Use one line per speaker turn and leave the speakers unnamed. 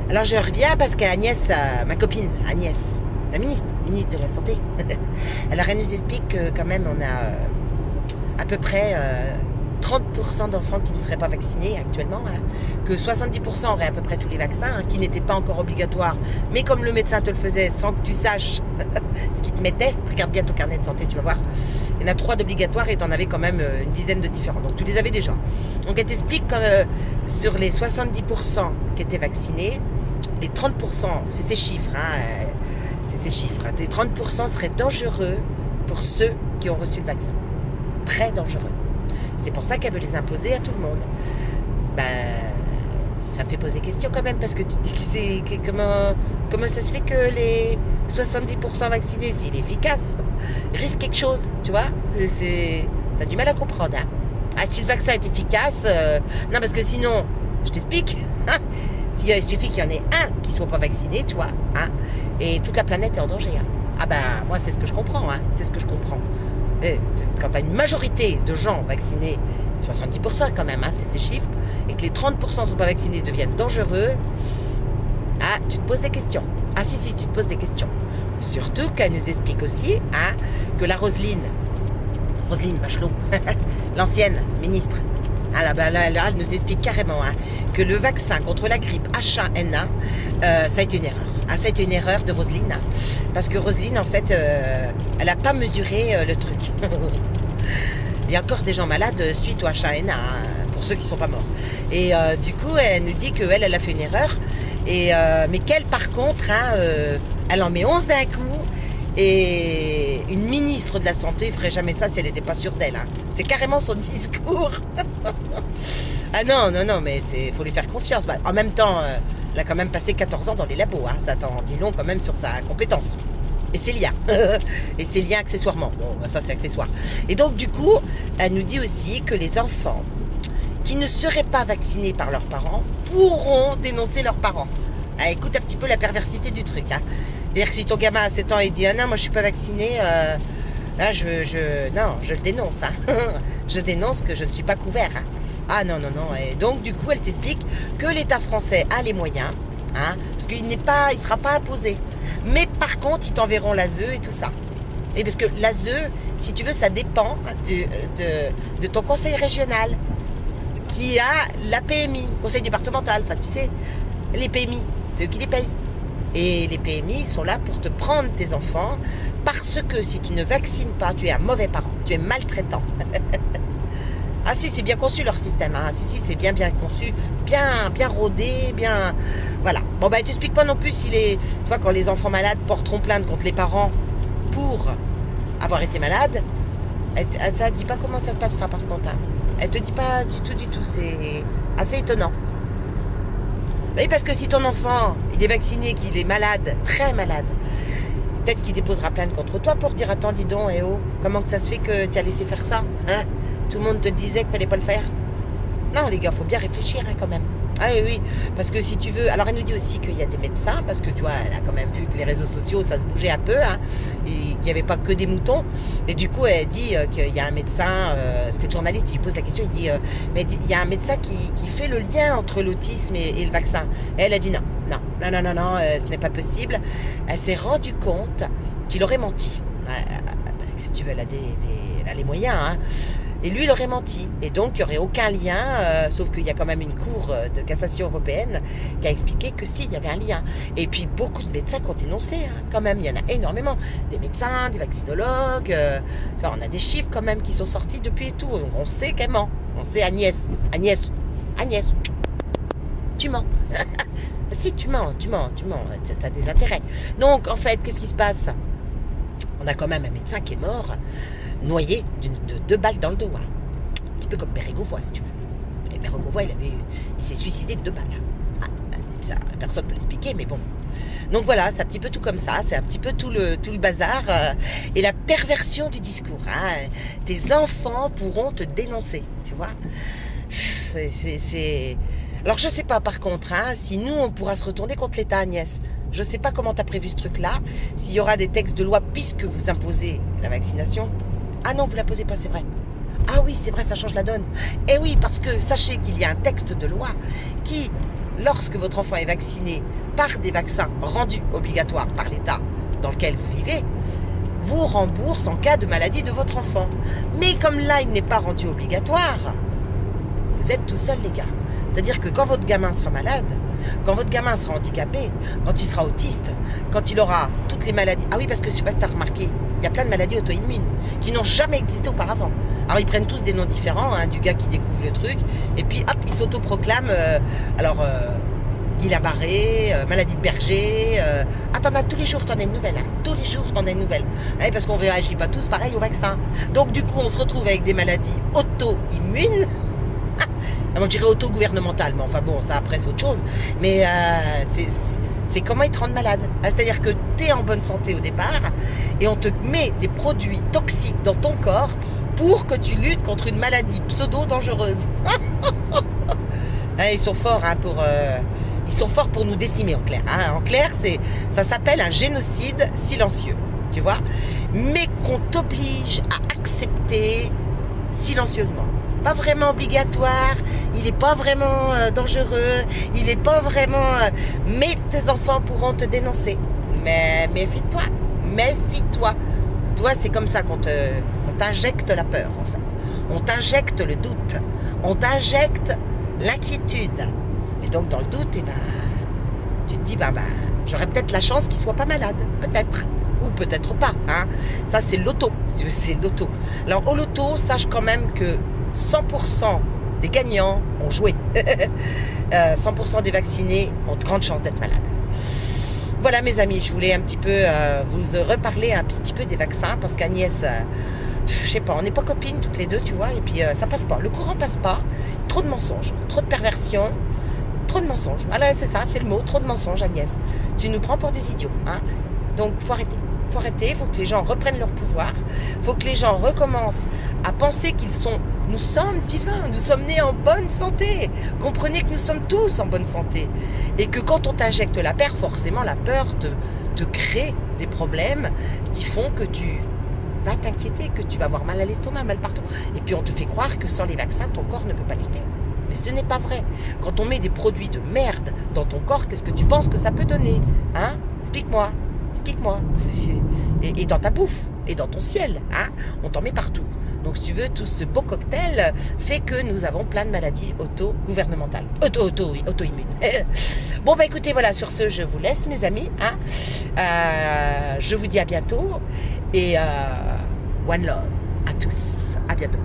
Alors je reviens parce qu'Agnès, ma copine Agnès, la ministre de la Santé, alors elle nous explique que quand même on a à peu près 30% d'enfants qui ne seraient pas vaccinés actuellement, hein, que 70% auraient à peu près tous les vaccins, hein, qui n'étaient pas encore obligatoires, mais comme le médecin te le faisait sans que tu saches ce qu'il te mettait, regarde bien ton carnet de santé, tu vas voir, il y en a 3 d'obligatoires et tu en avais quand même une dizaine de différents, donc tu les avais déjà. Donc elle t'explique que sur les 70% qui étaient vaccinés, les 30%, c'est ces chiffres, hein, c'est ces chiffres, les 30% seraient dangereux pour ceux qui ont reçu le vaccin. Très dangereux. C'est pour ça qu'elle veut les imposer à tout le monde. Ben, ça me fait poser question quand même, parce que tu te dis comment ça se fait que les 70% vaccinés, s'il est efficace, risquent quelque chose, tu vois. T'as du mal à comprendre. Hein. Ah, si le vaccin est efficace, non, parce que sinon, je t'explique, il suffit qu'il y en ait un qui ne soit pas vacciné, tu vois, hein, et toute la planète est en danger. Hein. Ah ben, moi, c'est ce que je comprends, hein, c'est ce que je comprends. Et quand tu as une majorité de gens vaccinés, 70% quand même, hein, c'est ces chiffres, et que les 30% ne sont pas vaccinés, deviennent dangereux, ah, tu te poses des questions. Ah si, tu te poses des questions. Surtout qu'elle nous explique aussi hein, que la Roselyne Bachelot, l'ancienne ministre, ah, là, elle nous explique carrément hein, que le vaccin contre la grippe H1N1, ça a été une erreur. Ah, ça a été une erreur de Roselyne, hein, parce que Roselyne, en fait, elle n'a pas mesuré le truc. Il y a encore des gens malades suite au H1N1, hein, pour ceux qui ne sont pas morts. Et du coup, elle nous dit qu'elle a fait une erreur, mais qu'elle, par contre, hein, elle en met 11 d'un coup, et une ministre de la Santé ferait jamais ça si elle n'était pas sûre d'elle. Hein. C'est carrément son discours. Ah non, mais faut lui faire confiance. Bah, en même temps, elle a quand même passé 14 ans dans les labos. Hein. Ça t'en dit long quand même sur sa compétence. Et ses liens. Et ses liens accessoirement. Bon, bah, ça c'est accessoire. Et donc du coup, elle nous dit aussi que les enfants qui ne seraient pas vaccinés par leurs parents pourront dénoncer leurs parents. Ah, écoute un petit peu la perversité du truc. Hein. C'est-à-dire que si ton gamin a 7 ans et dit « Ah non, moi je suis pas vacciné là non, je le dénonce. Hein. Je dénonce que je ne suis pas couvert. Hein. Ah non. Et donc du coup, elle t'explique que l'État français a les moyens, hein, parce qu'il ne sera pas imposé. Mais par contre, ils t'enverront l'ASE et tout ça. Et parce que l'ASE, si tu veux, ça dépend de ton conseil régional, qui a la PMI, conseil départemental, enfin tu sais, les PMI, c'est eux qui les payent. Et les PMI sont là pour te prendre tes enfants, parce que si tu ne vaccines pas, tu es un mauvais parent, tu es maltraitant. Ah si, c'est bien conçu leur système, hein. Si, c'est bien conçu, bien rodé, bien... Voilà. Bon, bah, tu t'expliques pas non plus si tu vois, quand les enfants malades porteront plainte contre les parents pour avoir été malades, ça ne dit pas comment ça se passera par contre. Hein. Elle te dit pas du tout, c'est assez étonnant. Oui, parce que si ton enfant, il est vacciné, qu'il est malade, très malade, peut-être qu'il déposera plainte contre toi pour dire « Attends, dis donc, comment que ça se fait que tu as laissé faire ça hein? Tout le monde te disait qu'il fallait pas le faire. » Non, les gars, faut bien réfléchir hein, quand même. Ah oui, parce que si tu veux... Alors, elle nous dit aussi qu'il y a des médecins, parce que tu vois, elle a quand même vu que les réseaux sociaux, ça se bougeait un peu, hein, et qu'il n'y avait pas que des moutons. Et du coup, elle dit qu'il y a un médecin... parce que le journaliste, il pose la question, il dit... mais il y a un médecin qui fait le lien entre l'autisme et le vaccin. Et elle a dit non, ce n'est pas possible. Elle s'est rendue compte qu'il aurait menti. Qu'est-ce que tu veux, elle a les moyens, hein. Et lui, il aurait menti. Et donc, il n'y aurait aucun lien, sauf qu'il y a quand même une cour de cassation européenne qui a expliqué que si, il y avait un lien. Et puis, beaucoup de médecins qui ont dénoncé, hein, quand même. Il y en a énormément. Des médecins, des vaccinologues. On a des chiffres quand même qui sont sortis depuis et tout. Donc, on sait qu'elle ment. On sait Agnès, tu mens. Si, tu mens. Tu as des intérêts. Donc, en fait, qu'est-ce qui se passe? On a quand même un médecin qui est mort, noyé de 2 balles dans le dos. Hein. Un petit peu comme Bérégovoy, si tu veux. Et Bérégovoy, il s'est suicidé de 2 balles. Ah, ça, personne ne peut l'expliquer, mais bon. Donc voilà, c'est un petit peu tout comme ça. C'est un petit peu tout le bazar. Et la perversion du discours. Hein. Tes enfants pourront te dénoncer, tu vois. Alors, je ne sais pas, par contre, hein, si nous, on pourra se retourner contre l'État, Agnès. Je ne sais pas comment tu as prévu ce truc-là. S'il y aura des textes de loi puisque vous imposez la vaccination. Ah non, vous ne l'imposez pas, c'est vrai. Ah oui, c'est vrai, ça change la donne. Eh oui, parce que sachez qu'il y a un texte de loi qui lorsque votre enfant est vacciné par des vaccins rendus obligatoires par l'État dans lequel vous vivez, vous rembourse en cas de maladie de votre enfant. Mais comme là, il n'est pas rendu obligatoire, vous êtes tout seul, les gars. C'est-à-dire que quand votre gamin sera malade, quand votre gamin sera handicapé, quand il sera autiste, quand il aura toutes les maladies... Ah oui, parce que je ne sais pas si tu as remarqué, il y a plein de maladies auto-immunes qui n'ont jamais existé auparavant. Alors, ils prennent tous des noms différents, hein, du gars qui découvre le truc, et puis, hop, ils s'autoproclament... Guillain-Barré, maladie de Berger. T'en as tous les jours, t'en as une nouvelle. Hein. Tous les jours, t'en as une nouvelle. Ouais, parce qu'on ne réagit pas tous pareil au vaccin. Donc, du coup, on se retrouve avec des maladies auto-immunes. On dirait auto-gouvernementales, mais enfin bon, ça après c'est autre chose. Mais c'est comment ils te rendent malade. C'est-à-dire que tu es en bonne santé au départ et on te met des produits toxiques dans ton corps pour que tu luttes contre une maladie pseudo-dangereuse. Ils sont forts hein, ils sont forts pour nous décimer en clair. Hein. En clair, ça s'appelle un génocide silencieux, tu vois, mais qu'on t'oblige à accepter silencieusement. Pas vraiment obligatoire, il n'est pas vraiment dangereux, il n'est pas vraiment... mais tes enfants pourront te dénoncer. Mais méfie-toi, méfie-toi. Toi, c'est comme ça qu'on t'injecte la peur, en fait. On t'injecte le doute, on t'injecte l'inquiétude. Et donc, dans le doute, tu te dis, j'aurais peut-être la chance qu'il soit pas malade, peut-être. Ou peut-être pas. Hein. Ça, c'est l'auto, si tu veux, c'est l'auto. Alors, au loto, sache quand même que 100% des gagnants ont joué. 100% des vaccinés ont de grandes chances d'être malades. Voilà, mes amis, je voulais un petit peu vous reparler un petit peu des vaccins, parce qu'Agnès... je sais pas, on n'est pas copines toutes les deux, tu vois, et puis ça passe pas. Le courant passe pas. Trop de mensonges, trop de perversions, trop de mensonges. Voilà, c'est ça, c'est le mot, trop de mensonges, Agnès. Tu nous prends pour des idiots, hein. Donc, faut arrêter. Faut arrêter, faut que les gens reprennent leur pouvoir. Faut que les gens recommencent à penser nous sommes divins, nous sommes nés en bonne santé. Comprenez que nous sommes tous en bonne santé. Et que quand on t'injecte la peur, forcément, la peur te crée des problèmes qui font que tu vas t'inquiéter, que tu vas avoir mal à l'estomac, mal partout. Et puis on te fait croire que sans les vaccins, ton corps ne peut pas lutter. Mais ce n'est pas vrai. Quand on met des produits de merde dans ton corps, qu'est-ce que tu penses que ça peut donner? Hein? Explique-moi. Explique-moi. Et dans ta bouffe, et dans ton ciel, hein? On t'en met partout. Donc, si tu veux, tout ce beau cocktail fait que nous avons plein de maladies auto-gouvernementales. Auto-immunes. Bon, écoutez, voilà, sur ce, je vous laisse, mes amis. Hein? Je vous dis à bientôt. Et one love à tous. À bientôt.